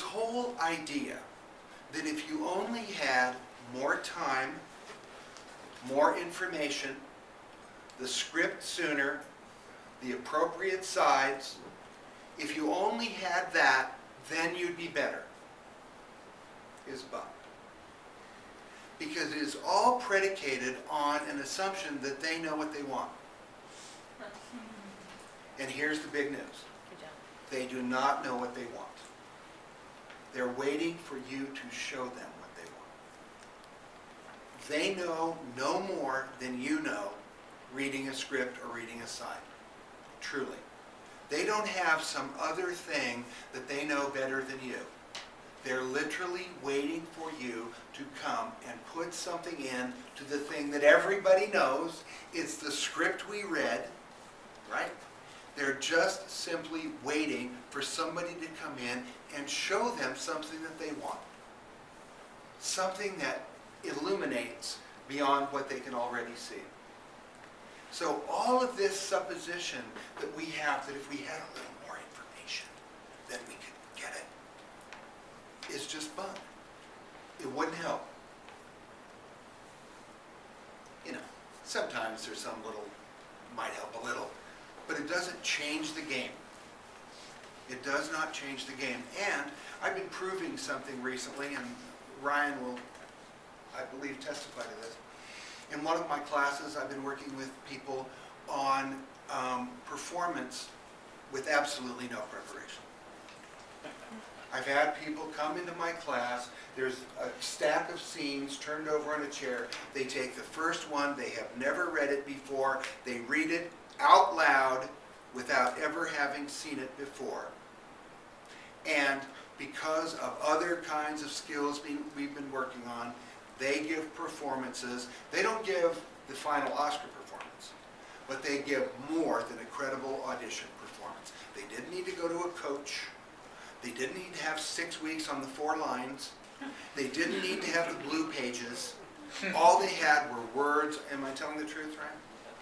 whole idea that if you only had more time, more information, the script sooner, the appropriate sides, if you only had that, then you'd be better, is bunk. Because it is all predicated on an assumption that they know what they want. And here's the big news. Good job. They do not know what they want. They're waiting for you to show them what they want. They know no more than you know reading a script or reading a side. Truly. They don't have some other thing that they know better than you. They're literally waiting for you to come and put something in to the thing that everybody knows. It's the script we read, right? They're just simply waiting for somebody to come in and show them something that they want. Something that illuminates beyond what they can already see. So all of this supposition that we have, that if we had a little more information, then we could get it, is just bunk. It wouldn't help. You know, sometimes there's some little, might help a little, but it doesn't change the game. It does not change the game. And I've been proving something recently, and Ryan will, I believe, testify to this. In one of my classes, I've been working with people on performance with absolutely no preparation. I've had people come into my class, there's a stack of scenes turned over on a chair. They take the first one, they have never read it before, they read it out loud without ever having seen it before. And because of other kinds of skills we've been working on, they give performances. They don't give the final Oscar performance, but they give more than a credible audition performance. They didn't need to go to a coach. They didn't need to have 6 weeks on the 4 lines. They didn't need to have the blue pages. All they had were words. Am I telling the truth, Ryan?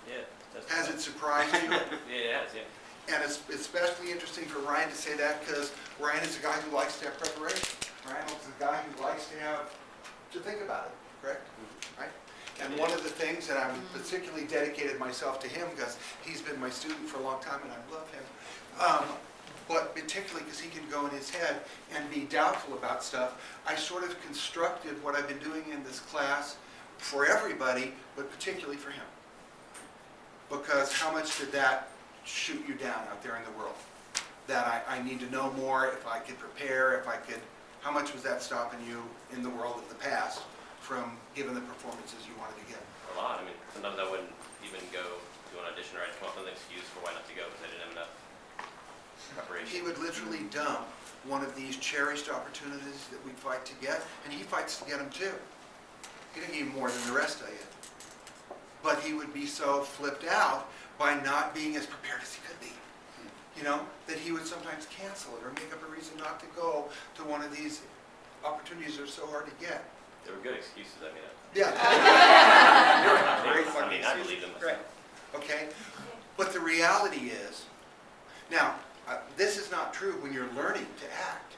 Yeah. Has it surprised you? Yeah, it has, yeah. And it's especially interesting for Ryan to say that because Ryan is a guy who likes to have preparation. Ryan is a guy who likes to think about it, correct? Right? And one of the things that I'm particularly dedicated myself to him because he's been my student for a long time and I love him. But particularly because he can go in his head and be doubtful about stuff, I sort of constructed what I've been doing in this class for everybody, but particularly for him. Because how much did that shoot you down out there in the world? That I need to know more, if I could prepare, if I could, how much was that stopping you in the world of the past from giving the performances you wanted to give? A lot. I mean, sometimes I wouldn't even go to an audition or I'd come up with an excuse for why not to go because I didn't have enough preparation. He would literally dump one of these cherished opportunities that we fight to get, and he fights to get them too. He didn't give more than the rest of you. But he would be so flipped out by not being as prepared as he could be. You know, that he would sometimes cancel it or make up a reason not to go to one of these opportunities that are so hard to get. They were good excuses, I mean. Yeah. They were not Great fake. fucking I mean, I excuses. believe them Right. myself. Okay? But the reality is, now, this is not true when you're learning to act.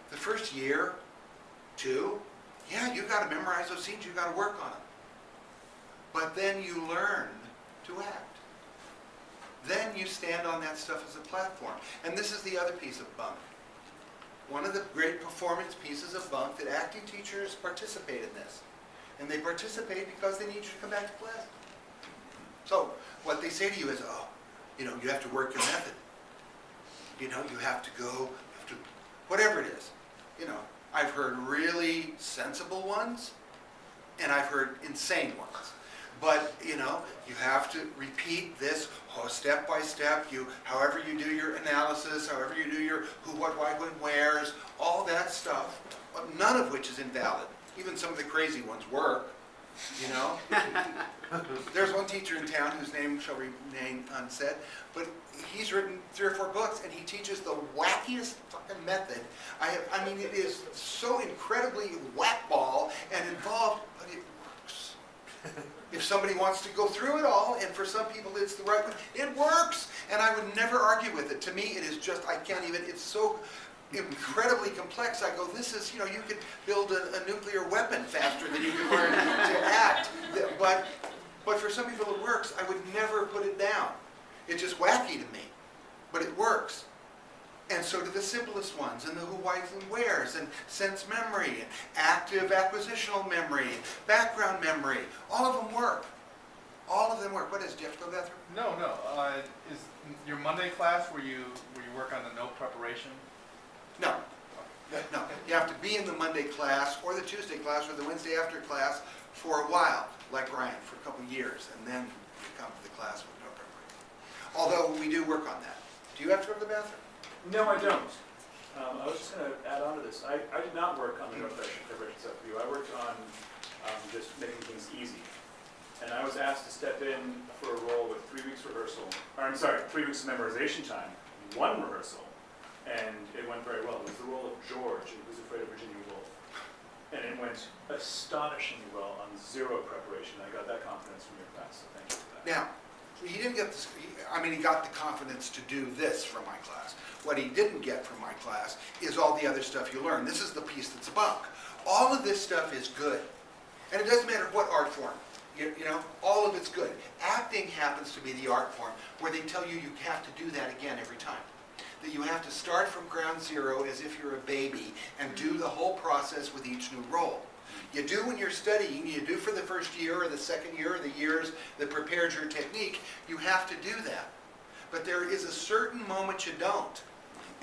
The first year, 2, yeah, you got to memorize those scenes, you got to work on them. But then you learn to act. Then you stand on that stuff as a platform. And this is the other piece of bunk. One of the great performance pieces of bunk that acting teachers participate in this. And they participate because they need you to come back to class. So what they say to you is, oh, you know, you have to work your method. You know, you have to go, you have to, whatever it is. You know, I've heard really sensible ones, and I've heard insane ones. But, you know, you have to repeat this step by step, however you do your analysis, however you do your who, what, why, when, where's, all that stuff, none of which is invalid. Even some of the crazy ones work, you know. There's one teacher in town whose name shall remain unsaid, but he's written 3 or 4 books, and he teaches the wackiest fucking method. I mean, it is so incredibly whackball and involved, but it works. If somebody wants to go through it all, and for some people it's the right one, it works. And I would never argue with it. To me, it is just, I can't even, it's so incredibly complex. I go, this is, you could build a nuclear weapon faster than you can learn to act. But for some people it works. I would never put it down. It's just wacky to me, but it works. And so do the simplest ones, and the who, whys, and wheres, and sense memory, and active acquisitional memory, and background memory. All of them work. All of them work. What is, do you have to go bathroom? No. Is your Monday class where you work on the note preparation? No. No. You have to be in the Monday class, or the Tuesday class, or the Wednesday after class for a while, like Ryan, for a couple years, and then you come to the class with note preparation. Although we do work on that. Do you have to go to the bathroom? No, I don't. I was just going to add on to this. I did not work on the note preparation stuff for you. I worked on just making things easy. And I was asked to step in for a role with 3 weeks rehearsal, or I'm sorry, 3 weeks of memorization time, 1 rehearsal, and it went very well. It was the role of George in Who's Afraid of Virginia Woolf. And it went astonishingly well on 0 preparation. I got that confidence from your class, so thank you for that. Now, he didn't get this, he got the confidence to do this from my class. What he didn't get from my class is all the other stuff you learn. This is the piece that's bunk. All of this stuff is good. And it doesn't matter what art form. All of it's good. Acting happens to be the art form where they tell you you have to do that again every time. That you have to start from ground zero as if you're a baby and do the whole process with each new role. You do when you're studying, you do for the first year or the second year or the years that prepares your technique, you have to do that. But there is a certain moment you don't.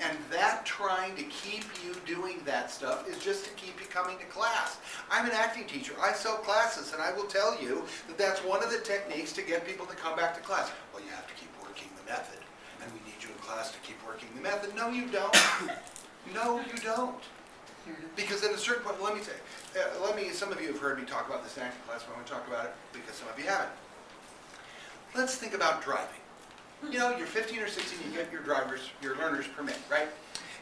And that trying to keep you doing that stuff is just to keep you coming to class. I'm an acting teacher. I sell classes, and I will tell you that that's one of the techniques to get people to come back to class. Well, you have to keep working the method, and we need you in class to keep working the method. No, you don't. No, you don't. Because at a certain point, let me say, some of you have heard me talk about this in acting class, but I want to talk about it because some of you haven't. Let's think about driving. You're 15 or 16, you get your learner's permit, right?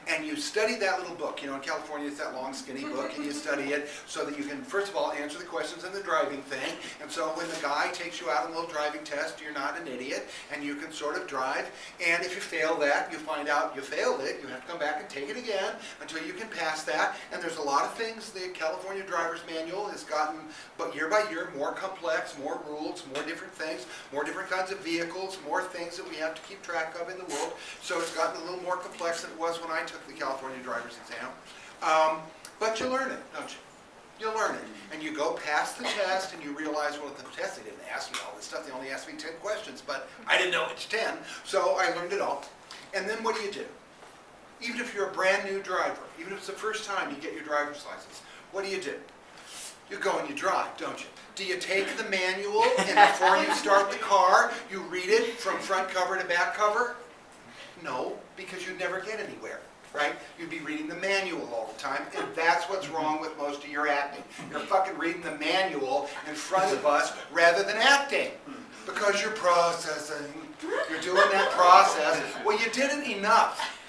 And you study that little book. In California, it's that long, skinny book, and you study it so that you can, first of all, answer the questions in the driving thing. And so when the guy takes you out on a little driving test, you're not an idiot, and you can sort of drive. And if you fail that, you find out you failed it. You have to come back and take it again until you can pass that. And there's a lot of things the California Driver's Manual has gotten, but year by year, more complex, more rules, more different things, more different kinds of vehicles, more things that we have to keep track of in the world. So it's gotten a little more complex than it was when I took the California driver's exam. But you learn it, don't you? You learn it. And you go past the test and you realize, well, at the test they didn't ask me all this stuff. They only asked me 10 questions, but I didn't know it's 10. So I learned it all. And then what do? Even if you're a brand new driver, even if it's the first time you get your driver's license, what do? You go and you drive, don't you? Do you take the manual and before you start the car, you read it from front cover to back cover? No, because you'd never get anywhere, right? You'd be reading the manual all the time, and that's what's wrong with most of your acting. You're fucking reading the manual in front of us rather than acting, because you're processing. You're doing that process. Well, you did it enough.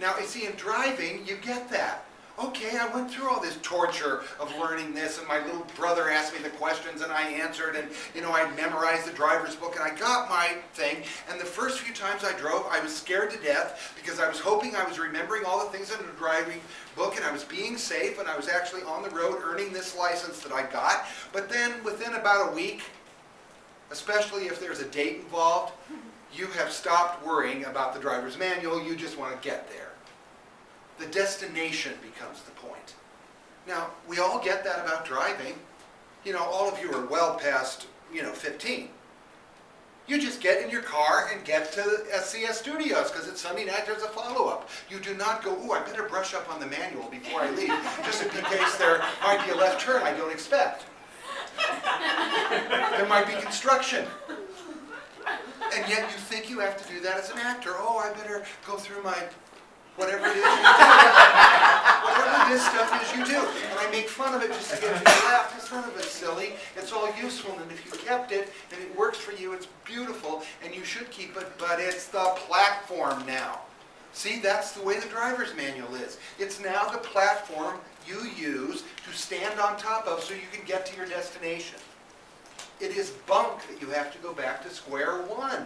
Now, you see, in driving, you get that. Okay, I went through all this torture of learning this, and my little brother asked me the questions, and I answered, and I memorized the driver's book, and I got my thing. And the first few times I drove, I was scared to death because I was hoping I was remembering all the things in the driving book, and I was being safe, and I was actually on the road earning this license that I got. But then within about a week, especially if there's a date involved, you have stopped worrying about the driver's manual. You just want to get there. The destination becomes the point. Now, we all get that about driving. All of you are well past, 15. You just get in your car and get to SCS Studios because it's Sunday night, there's a follow-up. You do not go, ooh, I better brush up on the manual before I leave, just in case there might be a left turn I don't expect. There might be construction. And yet you think you have to do that as an actor. Oh, I better go through my... whatever it is you do. Whatever this stuff is you do. And I make fun of it just to get you to laugh. Because none of it's silly. It's all useful. And if you kept it and it works for you, it's beautiful. And you should keep it. But it's the platform now. See, that's the way the driver's manual is. It's now the platform you use to stand on top of so you can get to your destination. It is bunk that you have to go back to square one.